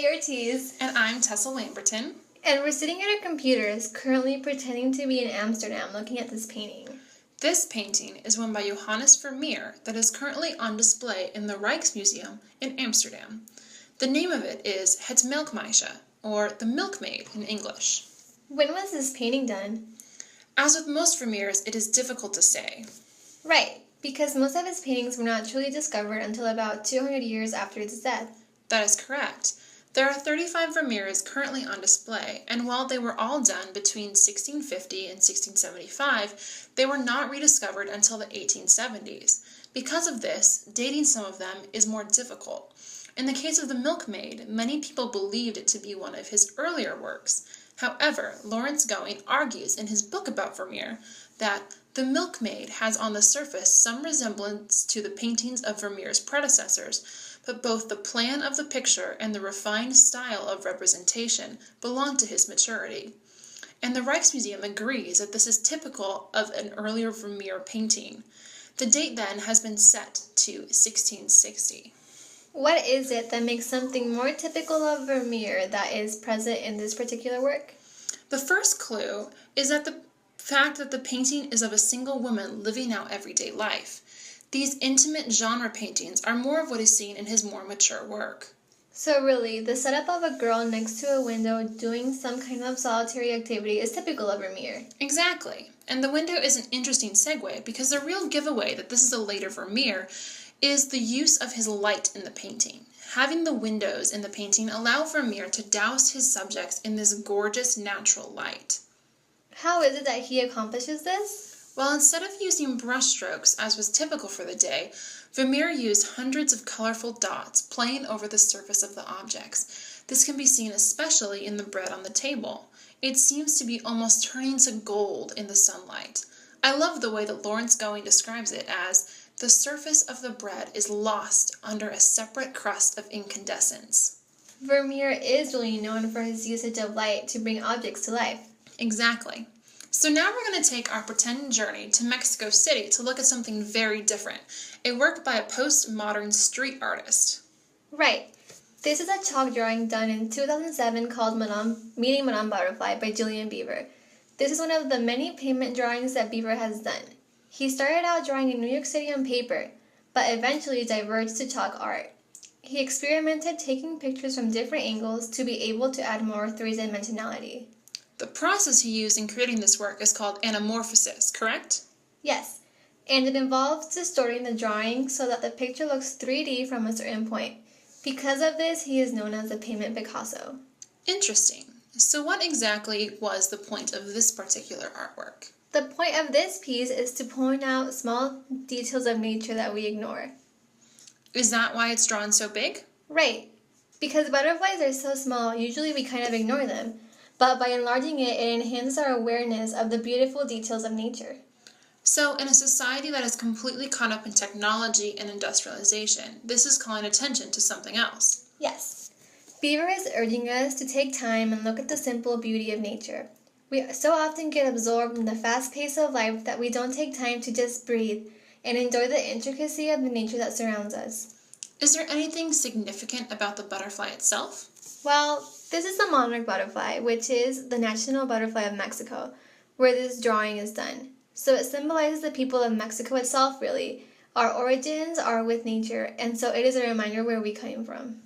Sarai Ortiz. And I'm Tessa Lamberton. And we're sitting at our computers, currently pretending to be in Amsterdam looking at this painting. This painting is one by Johannes Vermeer that is currently on display in the Rijksmuseum in Amsterdam. The name of it is Het Milkmeisje, or The Milkmaid in English. When was this painting done? As with most Vermeers, it is difficult to say. Right, because most of his paintings were not truly discovered until about 200 years after his death. That is correct. There are 35 Vermeers currently on display, and while they were all done between 1650 and 1675, they were not rediscovered until the 1870s. Because of this, dating some of them is more difficult. In the case of The Milkmaid, many people believed it to be one of his earlier works. However, Lawrence Going argues in his book about Vermeer that The Milkmaid has on the surface some resemblance to the paintings of Vermeer's predecessors, but both the plan of the picture and the refined style of representation belong to his maturity. And the Rijksmuseum agrees that this is typical of an earlier Vermeer painting. The date then has been set to 1660. What is it that makes something more typical of Vermeer that is present in this particular work? The first clue is that the fact that the painting is of a single woman living out everyday life. These intimate genre paintings are more of what is seen in his more mature work. So really, the setup of a girl next to a window doing some kind of solitary activity is typical of Vermeer. Exactly. And the window is an interesting segue because the real giveaway that this is a later Vermeer is the use of his light in the painting. Having the windows in the painting allow Vermeer to douse his subjects in this gorgeous natural light. How is it that he accomplishes this? Well, instead of using brushstrokes, as was typical for the day, Vermeer used hundreds of colorful dots playing over the surface of the objects. This can be seen especially in the bread on the table. It seems to be almost turning to gold in the sunlight. I love the way that Lawrence Going describes it as, the surface of the bread is lost under a separate crust of incandescence. Vermeer is really known for his usage of light to bring objects to life. Exactly. So now we're going to take our pretend journey to Mexico City to look at something very different, a work by a postmodern street artist. Right. This is a chalk drawing done in 2007 called Meeting Madame Butterfly by Julian Beever. This is one of the many pavement drawings that Beever has done. He started out drawing in New York City on paper, but eventually diverged to chalk art. He experimented taking pictures from different angles to be able to add more three-dimensionality. The process he used in creating this work is called anamorphosis, correct? Yes, and it involves distorting the drawing so that the picture looks 3D from a certain point. Because of this, he is known as the Pavement Picasso. Interesting. So what exactly was the point of this particular artwork? The point of this piece is to point out small details of nature that we ignore. Is that why it's drawn so big? Right. Because butterflies are so small, usually we kind of ignore them. But by enlarging it, it enhances our awareness of the beautiful details of nature. So, in a society that is completely caught up in technology and industrialization, this is calling attention to something else. Yes. Beever is urging us to take time and look at the simple beauty of nature. We so often get absorbed in the fast pace of life that we don't take time to just breathe and enjoy the intricacy of the nature that surrounds us. Is there anything significant about the butterfly itself? Well, this is the monarch butterfly, which is the national butterfly of Mexico, where this drawing is done. So it symbolizes the people of Mexico itself, really. Our origins are with nature, and so it is a reminder where we came from.